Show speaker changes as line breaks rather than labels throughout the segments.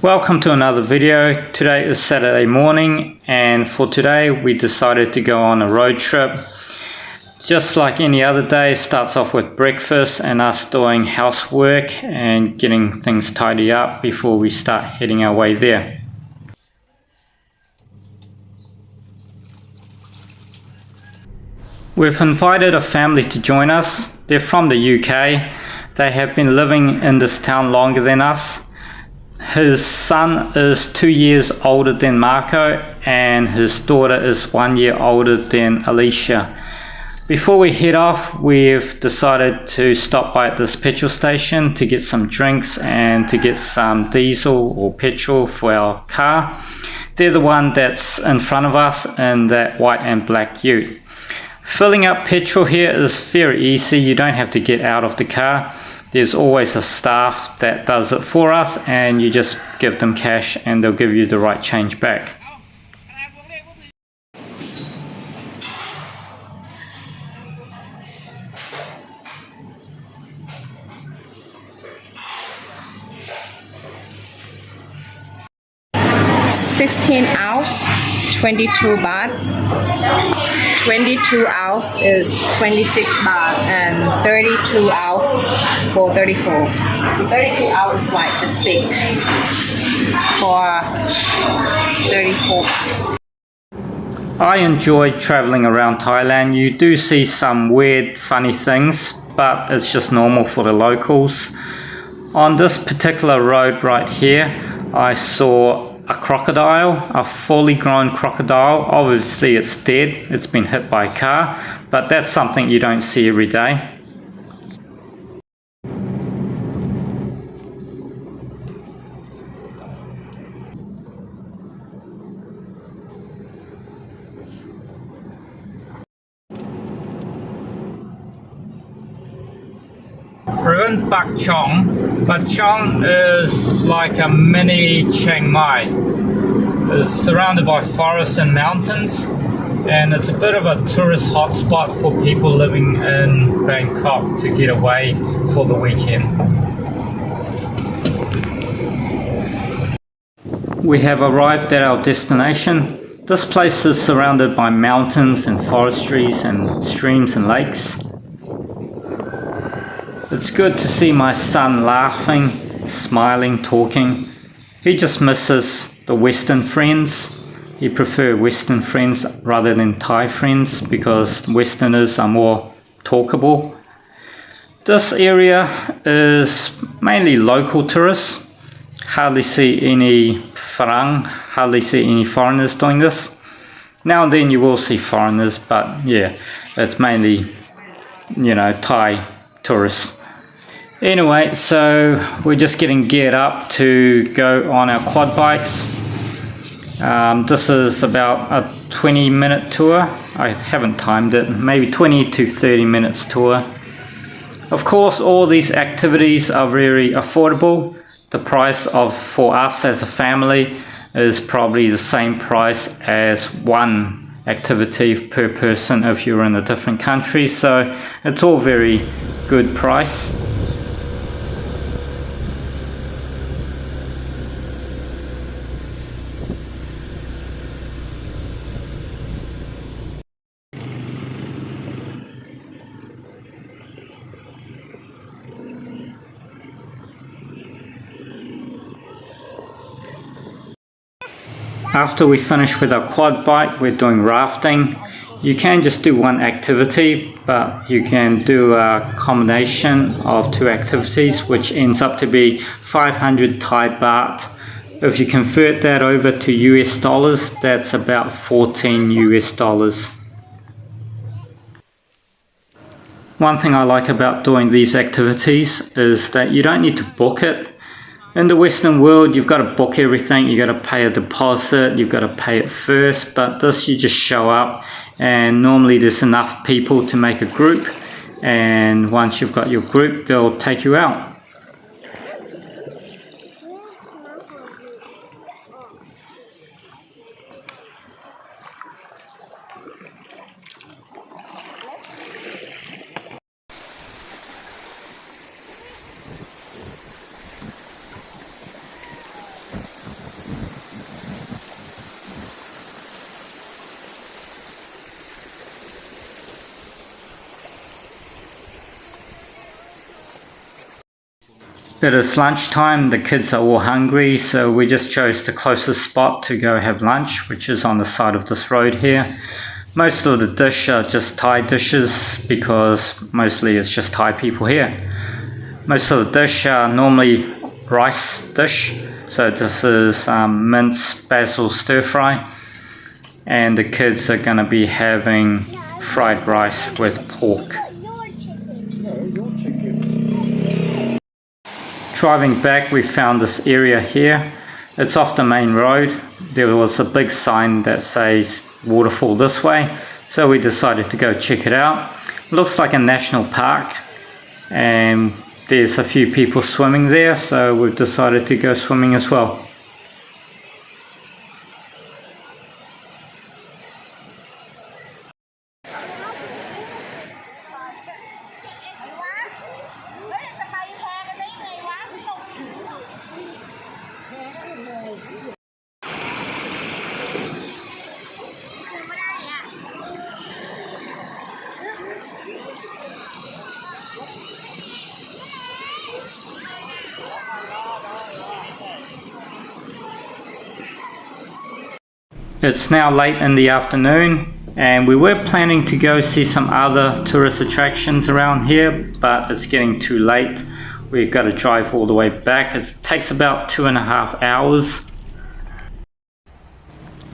Welcome to another video. Today is Saturday morning, and for today we decided to go on a road trip. Just like any other day, it starts off with breakfast and us doing housework and getting things tidy up before we start heading our way there. We've invited a family to join us. They're from the UK. They have been living in this town longer than us. His son is 2 years older than Marco, and his daughter is 1 year older than Alicia. Before we head off, we've decided to stop by at this petrol station to get some drinks and to get some diesel or petrol for our car. They're the one that's in front of us in that white and black ute. Filling up petrol here is very easy. You don't have to get out of the car. There's always a staff that does it for us, and you just give them cash and they'll give you the right change back.
(16 ounce) 22 baht. 22 ounce is 26 baht, and 32 ounce for 34. 32 ounce is like this big for 34.
I enjoy traveling around Thailand. You do see some weird, funny things, but it's just normal for the locals. On this particular road right here, I saw a crocodile, a fully grown crocodile. Obviously it's dead, it's been hit by a car, but that's something you don't see every day. We're in Bak Chong. Bak Chong is like a mini Chiang Mai. It's surrounded by forests and mountains, and it's a bit of a tourist hotspot for people living in Bangkok to get away for the weekend. We have arrived at our destination. This place is surrounded by mountains and forestries and streams and lakes. It's good to see my son laughing, smiling, talking. He just misses the Western friends. He prefers Western friends rather than Thai friends because Westerners are more talkable. This area is mainly local tourists. Hardly see any Farang, hardly see any foreigners doing this. Now and then you will see foreigners, but yeah, it's mainly, Thai tourists. Anyway, so we're just getting geared up to go on our quad bikes. This is about a 20-minute tour. I haven't timed it, maybe 20 to 30 minutes tour. Of course, all these activities are very affordable. The price for us as a family is probably the same price as one activity per person if you're in a different country, so it's all very good price. After we finish with our quad bike, we're doing rafting. You can just do one activity, but you can do a combination of two activities, which ends up to be 500 Thai baht. If you convert that over to US dollars, that's about 14 US dollars. One thing I like about doing these activities is that you don't need to book it. In the Western world, you've got to book everything, you've got to pay a deposit, you've got to pay it first, but this you just show up, and normally there's enough people to make a group, and once you've got your group, they'll take you out. It is lunchtime, the kids are all hungry, so we just chose the closest spot to go have lunch, which is on the side of this road here. Most of the dish are just Thai dishes because mostly it's just Thai people here. Most of the dish are normally rice dish, so this is minced basil stir fry, and the kids are going to be having fried rice with pork. Driving back, we found this area here. It's off the main road. There was a big sign that says waterfall this way, so we decided to go check it out. Looks like a national park, and there's a few people swimming there, so we've decided to go swimming as well. It's now late in the afternoon, and we were planning to go see some other tourist attractions around here, but it's getting too late. We've got to drive all the way back. It takes about 2.5 hours.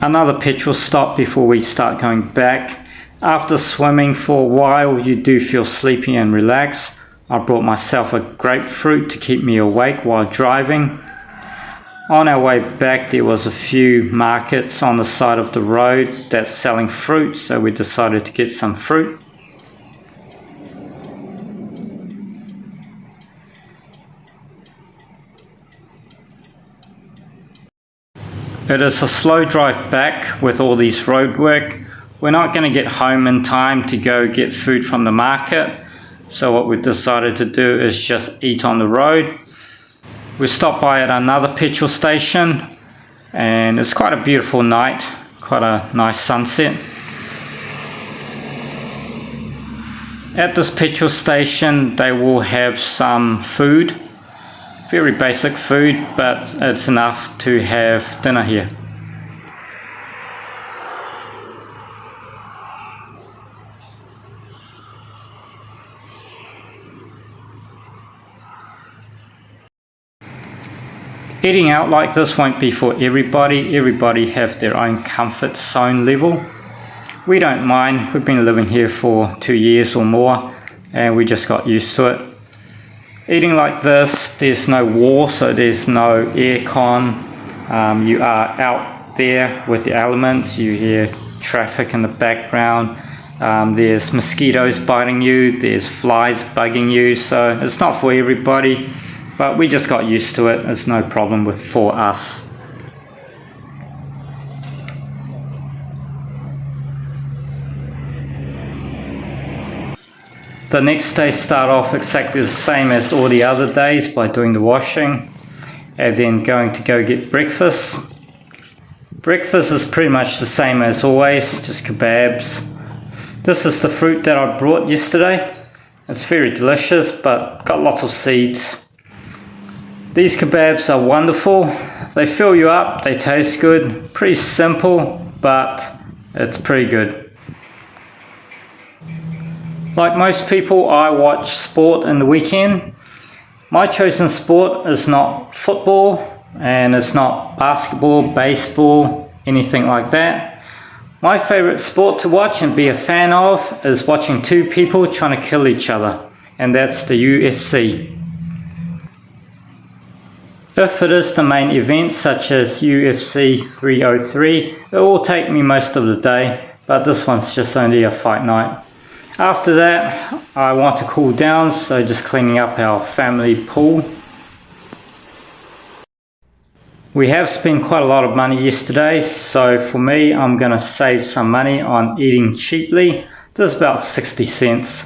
Another petrol stop before we start going back. After swimming for a while, you do feel sleepy and relaxed. I brought myself a grapefruit to keep me awake while driving. On our way back, there was a few markets on the side of the road that's selling fruit, so we decided to get some fruit. It is a slow drive back with all these road work. We're not going to get home in time to go get food from the market, so what we decided to do is just eat on the road. We stopped by at another petrol station, and it's quite a beautiful night, quite a nice sunset. At this petrol station they will have some food, very basic food, but it's enough to have dinner here. Eating out like this won't be for everybody. Everybody have their own comfort zone level. We don't mind. We've been living here for 2 years or more, and we just got used to it. Eating like this, there's no wall, so there's no aircon. You are out there with the elements. You hear traffic in the background. There's mosquitoes biting you. There's flies bugging you, so it's not for everybody. But we just got used to it. It's no problem for us. The next day start off exactly the same as all the other days by doing the washing, and then going to go get breakfast. Breakfast is pretty much the same as always, just kebabs. This is the fruit that I brought yesterday. It's very delicious, but got lots of seeds. These kebabs are wonderful. They fill you up, they taste good. Pretty simple, but it's pretty good. Like most people, I watch sport in the weekend. My chosen sport is not football, and it's not basketball, baseball, anything like that. My favorite sport to watch and be a fan of is watching two people trying to kill each other, and that's the UFC. If it is the main event such as UFC 303, it will take me most of the day, but this one's just only a fight night. After that, I want to cool down, so just cleaning up our family pool. We have spent quite a lot of money yesterday, so for me, I'm going to save some money on eating cheaply. This is about 60 cents.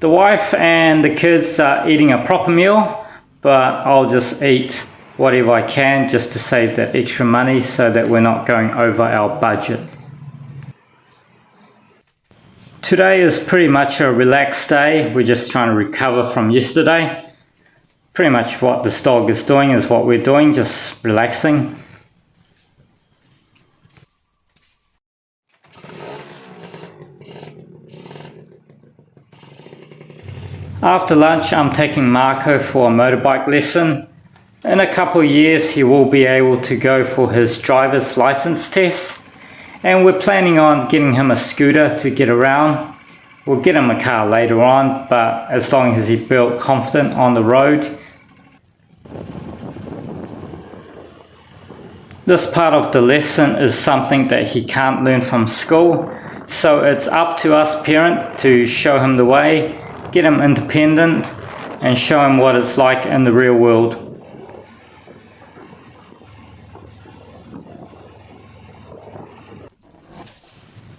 The wife and the kids are eating a proper meal, but I'll just eat whatever I can just to save that extra money so that we're not going over our budget. Today is pretty much a relaxed day. We're just trying to recover from yesterday. pretty much what this dog is doing is what we're doing, just relaxing. After lunch, I'm taking Marco for a motorbike lesson. In a couple of years, he will be able to go for his driver's license test. And we're planning on getting him a scooter to get around. We'll get him a car later on, but as long as he's built confident on the road. This part of the lesson is something that he can't learn from school. So it's up to us parents to show him the way, get him independent, and show him what it's like in the real world.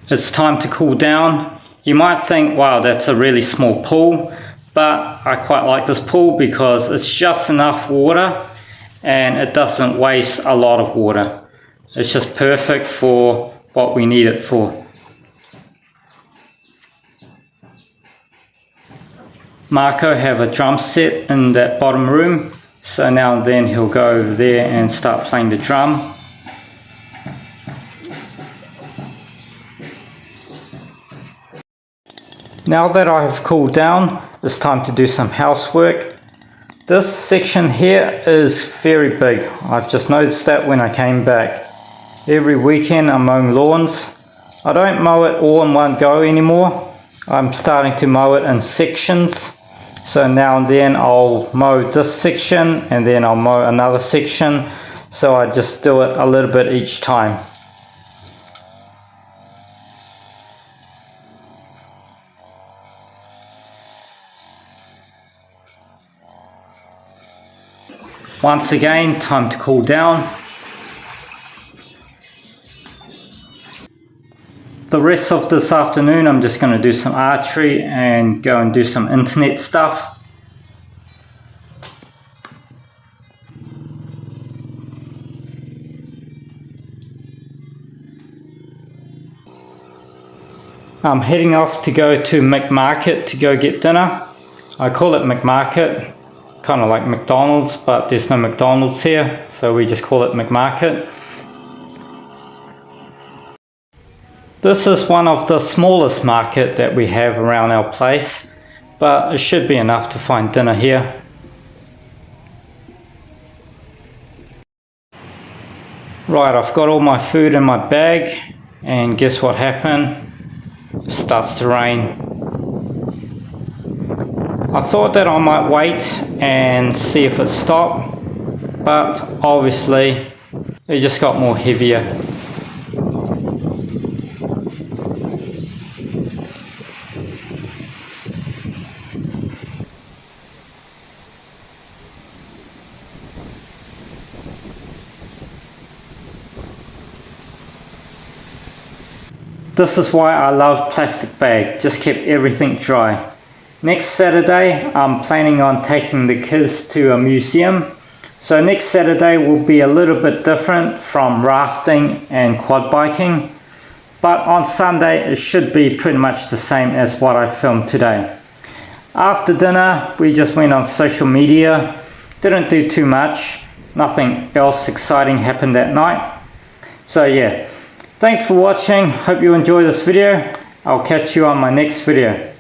It's time to cool down. You might think, wow, that's a really small pool, but I quite like this pool because it's just enough water and it doesn't waste a lot of water. It's just perfect for what we need it for. Marco have a drum set in that bottom room, so now and then he'll go over there and start playing the drum. Now that I have cooled down, it's time to do some housework. This section here is very big. I've just noticed that when I came back. Every weekend I'm mowing lawns. I don't mow it all in one go anymore. I'm starting to mow it in sections. So now and then I'll mow this section and then I'll mow another section. So I just do it a little bit each time. Once again, time to cool down. The rest of this afternoon I'm just going to do some archery and go and do some internet stuff. I'm heading off to go to McMarket to go get dinner. I call it McMarket, kind of like McDonald's, but there's no McDonald's here, so we just call it McMarket. This is one of the smallest market that we have around our place, but it should be enough to find dinner here. Right, I've got all my food in my bag, and guess what happened? It starts to rain. I thought that I might wait and see if it stopped, but obviously it just got more heavier. This is why I love plastic bag, just kept everything dry. Next Saturday, I'm planning on taking the kids to a museum. So next Saturday will be a little bit different from rafting and quad biking. But on Sunday, it should be pretty much the same as what I filmed today. After dinner, we just went on social media. Didn't do too much. Nothing else exciting happened that night. So yeah, thanks for watching. Hope you enjoyed this video. I'll catch you on my next video.